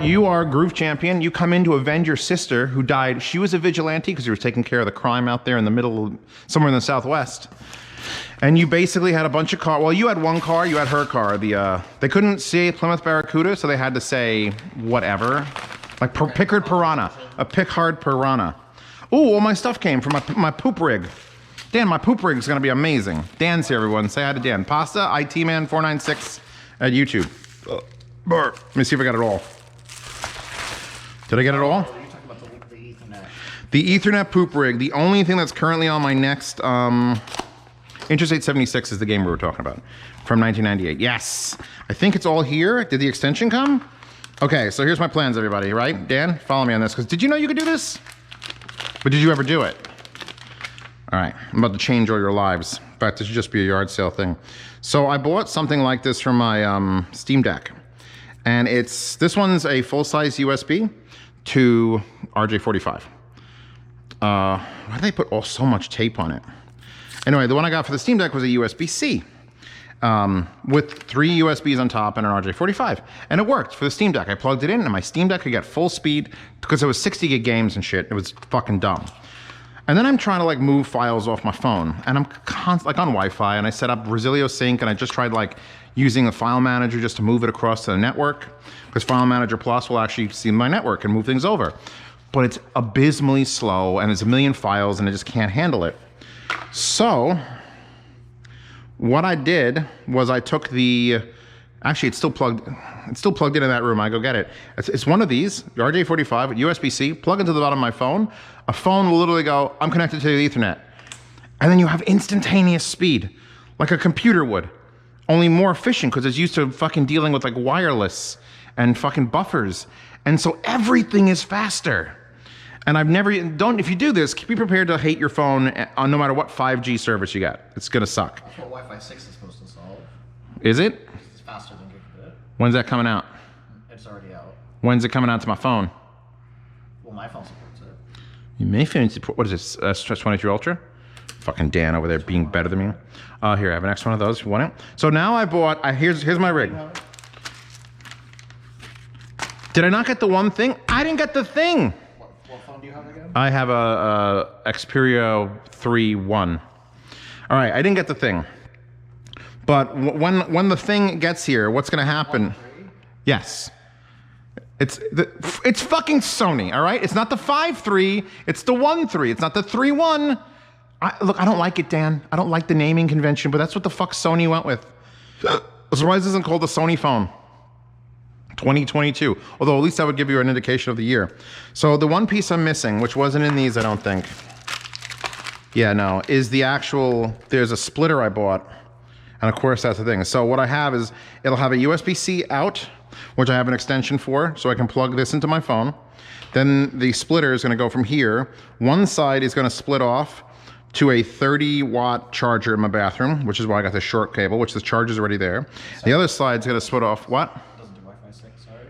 You are Groove Champion. You come in to avenge your sister who died. She was a vigilante because she was taking care of the crime out there in the middle, somewhere in the Southwest. And you basically had a bunch of cars. Well, you had one car, you had her car. They couldn't say Plymouth Barracuda, so they had to say whatever. Like Pickard Piranha. A Pickard Piranha. Ooh, all my stuff came from my poop rig. Dan, my poop rig is going to be amazing. Dan's here, everyone. Say hi to Dan. Pasta, ITman496 at YouTube. Let me see if I got it all. Did I get it all? You're talking about the Ethernet. The Ethernet poop rig. The only thing that's currently on my next Interstate 76 is the game we were talking about from 1998. Yes, I think it's all here. Did the extension come? Okay, so here's my plans, everybody. Right, Dan, follow me on this. Because did you know you could do this? But did you ever do it? All right, I'm about to change all your lives. In fact, this should just be a yard sale thing. So I bought something like this from my Steam Deck, and this one's a full-size USB to RJ45. Why did they put so much tape on it? Anyway, the one I got for the Steam Deck was a USB-C with 3 USBs on top and an RJ45. And it worked for the Steam Deck. I plugged it in and my Steam Deck could get full speed because it was 60 gig games and shit. It was fucking dumb. And then I'm trying to like move files off my phone and I'm like on Wi-Fi and I set up Resilio Sync and I just tried like using the file manager just to move it across to the network because File Manager Plus will actually see my network and move things over. But it's abysmally slow and it's a million files and I just can't handle it. So what I did was I took actually it's still plugged into that room. I go get it. It's one of these, the RJ45, USB-C, plug into the bottom of my phone. A phone will literally go, I'm connected to the Ethernet. And then you have instantaneous speed, like a computer would. Only more efficient because it's used to fucking dealing with like wireless and fucking buffers. And so everything is faster. And if you do this, be prepared to hate your phone no matter what 5G service you got. It's gonna suck. That's what Wi-Fi 6 is supposed to solve. Is it? It's faster than gigabit. When's that coming out? It's already out. When's it coming out to my phone? Well, my phone supports it. You may support, what is this, Stretch 23 Ultra? Fucking Dan over there being better than me. Here, I have an extra one of those if you want it. So now I bought, here's my rig. Did I not get the one thing? I didn't get the thing. What phone do you have again? I have a Xperia 3.1. All right, I didn't get the thing. But when the thing gets here, what's gonna happen? 1.3? Yes. It's fucking Sony, all right? It's not the 5.3, it's the 1.3. It's not the 3.1. Look, I don't like it, Dan. I don't like the naming convention, but that's what the fuck Sony went with. So why isn't called the Sony phone? 2022. Although at least that would give you an indication of the year. So the one piece I'm missing, which wasn't in these, I don't think. Yeah, no, is the actual, there's a splitter I bought. And of course that's the thing. So what I have is, it'll have a USB-C out, which I have an extension for, so I can plug this into my phone. Then the splitter is gonna go from here. One side is gonna split off to a 30-watt charger in my bathroom, which is why I got the short cable, which the charger's already there. The other side's gonna split off, what? Doesn't do Wi-Fi 6, sorry.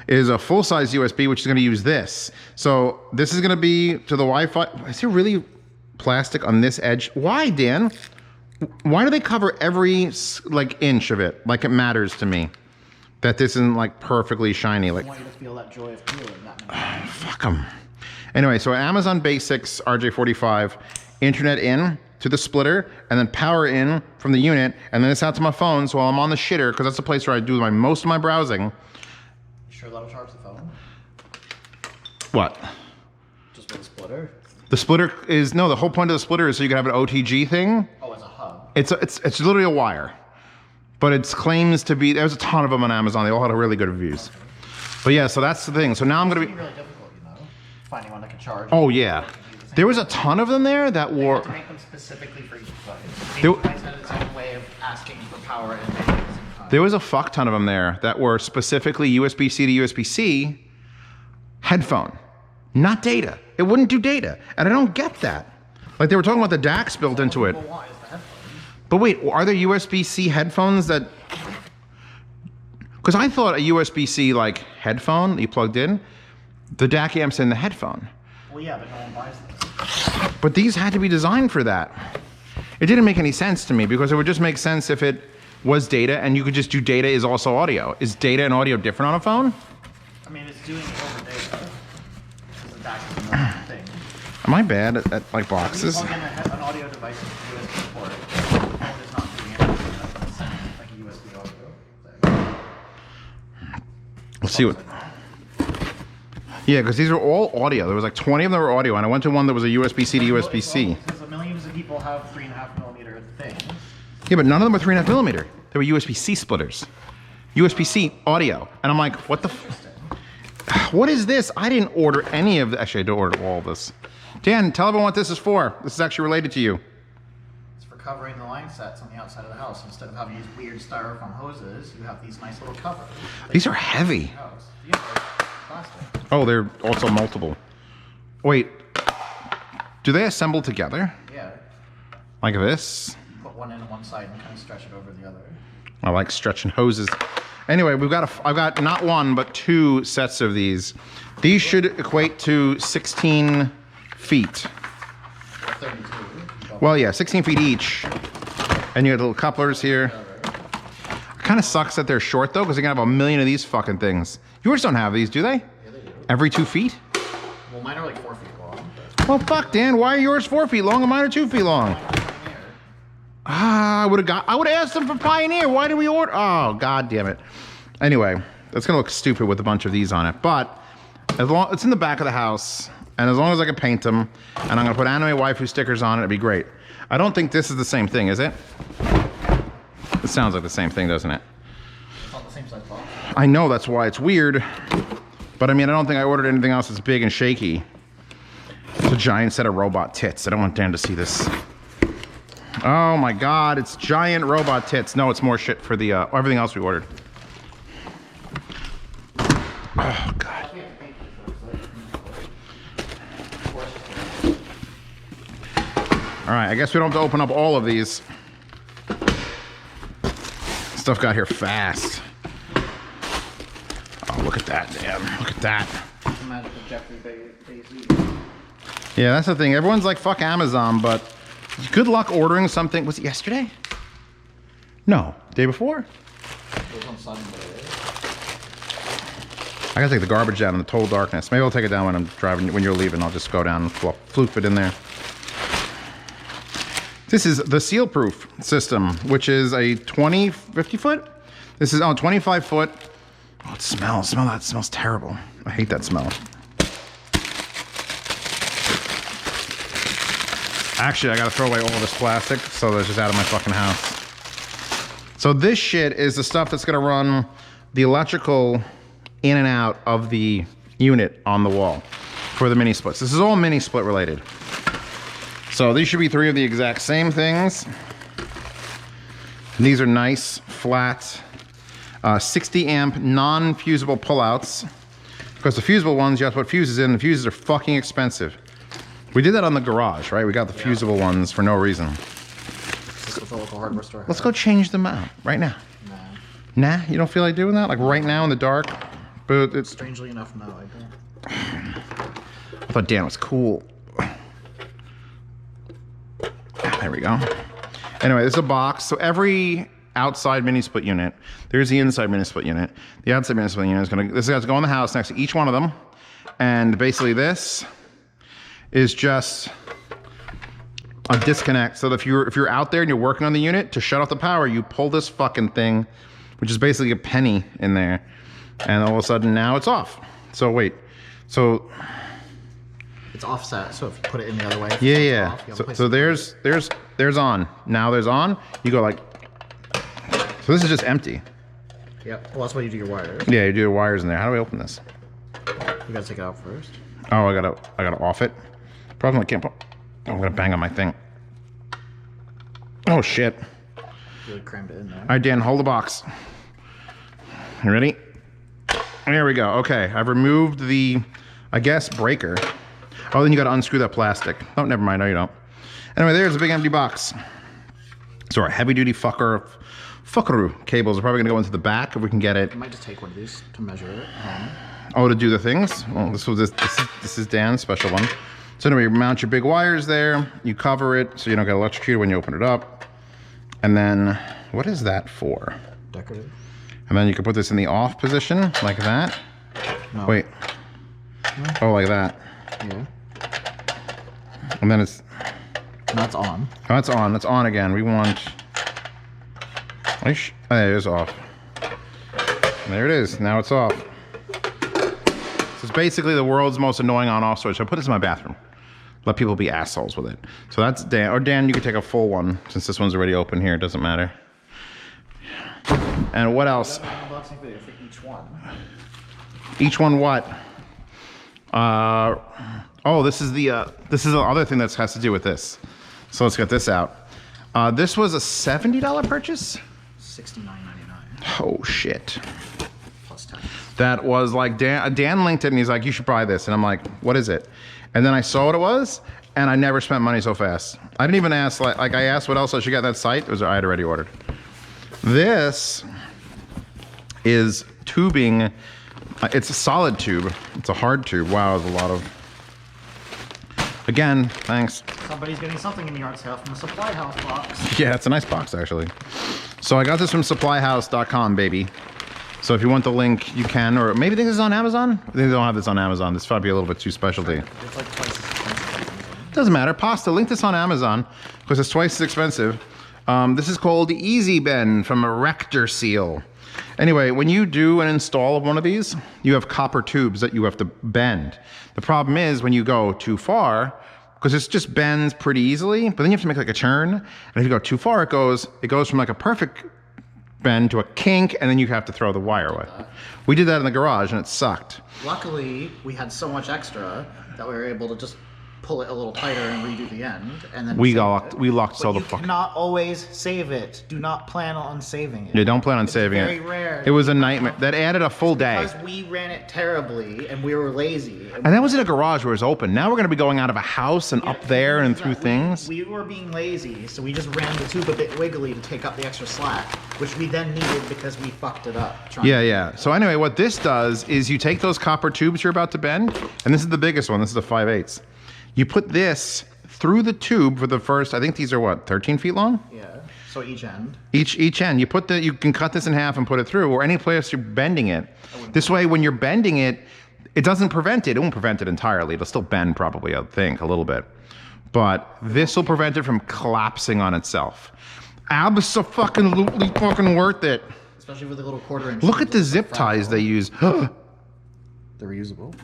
Is a full-size USB, which is gonna use this. So this is gonna be to the Wi-Fi. Is there really plastic on this edge? Why, Dan? Why do they cover every like inch of it? Like it matters to me that this isn't like perfectly shiny. Like, I want you to feel that joy of peeling that. fuck them. Anyway, so Amazon Basics RJ45, internet in to the splitter, and then power in from the unit, and then it's out to my phone. So while I'm on the shitter, because that's the place where I do most of my browsing. You sure that'll charge the phone? What? Just with a splitter? The splitter is, no, the whole point of the splitter is so you can have an OTG thing. Oh, it's a hub. It's literally a wire. But it claims to be, there's a ton of them on Amazon. They all had really good reviews. Okay. But yeah, so that's the thing. So now I'm gonna be. It's really difficult, you know, finding one that can charge. Oh yeah. There was a ton of them there that They were. had to make them specifically for each device. Each device had its own way of asking for power and data at the same time. There was a fuck ton of them there that were specifically USB-C to USB-C headphone, not data. It wouldn't do data, and I don't get that. Like they were talking about the DACs built into it. People want is the headphones. But wait, are there USB-C headphones that? Because I thought a USB-C like headphone that you plugged in, the DAC amp's in the headphone. Well, yeah, but no one buys them. But these had to be designed for that. It didn't make any sense to me because it would just make sense if it was data, and you could just do data is also audio. Is data and audio different on a phone? I mean, it's doing over data. This is DAC is another thing. Am I bad at like boxes? When you plug in an audio device into a USB port, the phone is not doing anything. It's sending like a USB audio. Let's see what. Yeah, because these are all audio. There was like 20 of them were audio, and I went to one that was a USB-C to USB-C. Because millions of people have 3.5mm things. Yeah, but none of them were 3.5 millimeter. They were USB-C splitters. USB-C audio. And I'm like, what the what is this? I didn't order any of the, actually I did order all of this. Dan, tell everyone what this is for. This is actually related to you. It's for covering the line sets on the outside of the house. Instead of having these weird styrofoam hoses, you have these nice little covers. These are heavy. These are plastic. Oh, they're also multiple. Wait, do they assemble together? Yeah. Like this? Put one in one side and kind of stretch it over the other. I like stretching hoses. Anyway, I've got not one, but 2 sets of these. These should equate to 16 feet. 32. Well, yeah, 16 feet each. And you got little couplers here. It kind of sucks that they're short though, because you're gonna have a million of these fucking things. Yours don't have these, do they? Yeah, they do. Every 2 feet? Well, mine are like 4 feet long. Well, fuck, Dan. Why are yours 4 feet long and mine are 2 feet long? Ah, I would have asked them for Pioneer. Why did we order? Oh, god damn it. Anyway, that's gonna look stupid with a bunch of these on it, but as long it's in the back of the house, and as long as I can paint them, and I'm gonna put anime waifu stickers on it, it'd be great. I don't think this is the same thing, is it? It sounds like the same thing, doesn't it? It's not the same size box. I know, that's why it's weird. But I mean, I don't think I ordered anything else that's big and shaky. It's a giant set of robot tits. I don't want Dan to see this. Oh my god, it's giant robot tits. No, it's more shit for the everything else we ordered. Oh god. Alright, I guess we don't have to open up all of these. Stuff got here fast. Oh, look at that, damn. Look at that. The magic of Jeffrey Bezos. Yeah, that's the thing. Everyone's like, fuck Amazon, but good luck ordering something. Was it yesterday? No. Day before? It was on Sunday. I gotta take the garbage down in the total darkness. Maybe I'll take it down when I'm driving, when you're leaving. I'll just go down and floof it in there. This is the seal proof system, which is a 50 foot? This is, 25 foot. Oh, it smells. Smell that. It smells terrible. I hate that smell. Actually, I gotta throw away all this plastic, so that's just out of my fucking house. So this shit is the stuff that's gonna run the electrical in and out of the unit on the wall for the mini splits. This is all mini split related. So these should be 3 of the exact same things. And these are nice, flat, 60 amp non-fusible pullouts. Because the fusible ones, you have to put fuses in. The fuses are fucking expensive. We did that on the garage, right? We got the fusible ones for no reason. Let's go to the local hardware store. Let's go change them out right now. Nah. Nah, you don't feel like doing that? Like right now in the dark? But it's... Strangely enough, no, I don't. I thought Dan was cool. There we go. Anyway, this is a box. So every outside mini split unit, there's the inside mini split unit. The outside mini split unit is gonna, this has to go in the house next to each one of them. And basically this is just a disconnect. So if you're out there and you're working on the unit, to shut off the power, you pull this fucking thing, which is basically a penny in there. And all of a sudden now it's off. So wait, so It's offset, so if you put it in the other way. yeah. Off, So there's on. Now there's on. You go like, so this is just empty. Yep. Well, that's why you do your wires. Yeah, you do the wires in there. How do we open this? You gotta take it out first. Oh, I gotta off it. Problem I can't put, oh, I'm gonna bang on my thing. Oh shit. Really crammed it in there. All right, Dan, hold the box. You ready? There we go. Okay, I've removed the, I guess, breaker. Oh, then you gotta unscrew that plastic. Oh, never mind. No, you don't. Anyway, there's a big empty box. So our heavy-duty fuckaroo cables are probably gonna go into the back if we can get it. I might just take one of these to measure it. Oh, to do the things? Well, this is Dan's special one. So anyway, you mount your big wires there. You cover it so you don't get electrocuted when you open it up. And then, what is that for? Decorative. And then you can put this in the off position, like that. No. Wait. No. Oh, like that. Yeah. And then it's... That's on. Oh, that's on. That's on again. We want... Oh, there it is off. There it is. Now it's off. This is basically the world's most annoying on-off switch. I put this in my bathroom. Let people be assholes with it. So that's Dan. Or Dan, you could take a full one since this one's already open here. It doesn't matter. And what else? Unboxing video for each one. Each one what? Oh, this is the other thing that has to do with this. So let's get this out. This was a $70 purchase? $69.99. Oh shit. Plus tax. That was like Dan linked it and he's like, you should buy this. And I'm like, what is it? And then I saw what it was and I never spent money so fast. I didn't even ask, like I asked what else I should get on that site. It was, I had already ordered. This is tubing. It's a solid tube. It's a hard tube. Wow, there's a lot of... Again, thanks. Somebody's getting something in the yard sale from the Supply House box. Yeah, it's a nice box, actually. So I got this from supplyhouse.com, baby. So if you want the link, you can. Or maybe this is on Amazon? I think they don't have this on Amazon. This might be a little bit too specialty. It's like twice as expensive. Doesn't matter. Pasta, link this on Amazon because it's twice as expensive. This is called Easy Bend from Erector Seal. Anyway, when you do an install of one of these, you have copper tubes that you have to bend. The problem is when you go too far, because it just bends pretty easily, but then you have to make like a turn. And if you go too far, it goes from like a perfect bend to a kink, and then you have to throw the wire away. We did that in the garage and it sucked. Luckily, we had so much extra that we were able to just pull it a little tighter and redo the end, and then we locked so the fuck. fuck. You cannot always save it. Do not plan on saving it. Yeah, don't plan on saving it. It's very rare. It was a nightmare. That added a full day. Because we ran it terribly and we were lazy. And that was in a garage where it was open. Now we're going to be going out of a house and up there and through things. We were being lazy, so we just ran the tube a bit wiggly to take up the extra slack, which we then needed because we fucked it up. Yeah. So anyway, what this does is you take those copper tubes you're about to bend, and this is the biggest one. This is a 5/8. You put this through the tube for the first, I think these are what, 13 feet long? Yeah, so each end. Each end. You can cut this in half and put it through, or any place you're bending it. This way, when you're bending it, it doesn't prevent it. It won't prevent it entirely. It'll still bend probably, I think, a little bit. But this will prevent it from collapsing on itself. Abso-fucking-lutely fucking worth it. Especially with the little 1/4 inch. Look at the zip ties they use. They're reusable.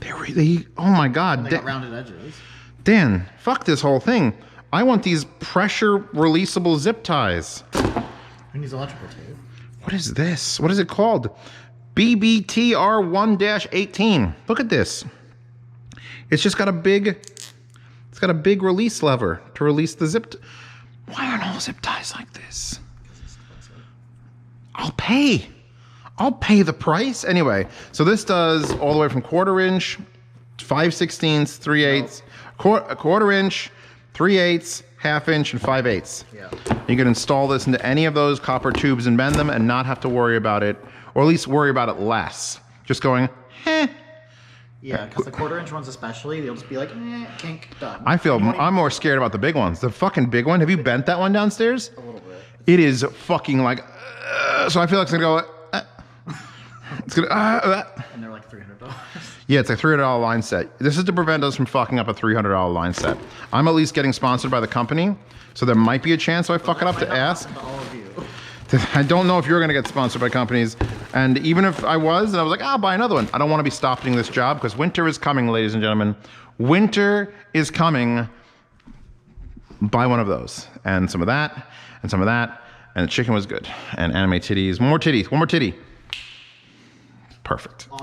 Oh my God. They got rounded edges. Dan, fuck this whole thing. I want these pressure releasable zip ties. Who needs electrical tape? What is this? What is it called? BBTR1-18. Look at this. It's just got a big release lever to release the zip. Why aren't all zip ties like this? I'll pay the price. Anyway, so this does all the way from 1/4 inch, 5/16, 3/8, a 1/4 inch, 3/8, 1/2 inch, and 5/8. Yeah. You can install this into any of those copper tubes and bend them and not have to worry about it, or at least worry about it less. Just going, eh. Yeah, because the 1/4 inch ones especially, they'll just be like, kink, done. I'm more scared about the big ones. The fucking big one. Have you bent that one downstairs? A little bit. It is fucking like, so I feel like it's gonna go, it's gonna, And they're like $300. Yeah, it's a $300 line set. This is to prevent us from fucking up a $300 line set. I'm at least getting sponsored by the company, so there might be a chance if I fuck it up to ask. To all of you. I don't know if you're gonna get sponsored by companies, and even if I was, and I was like, I'll buy another one. I don't wanna be stopping this job, because winter is coming, ladies and gentlemen. Winter is coming. Buy one of those, and some of that, and some of that, and the chicken was good. And anime titties, one more titty. Perfect.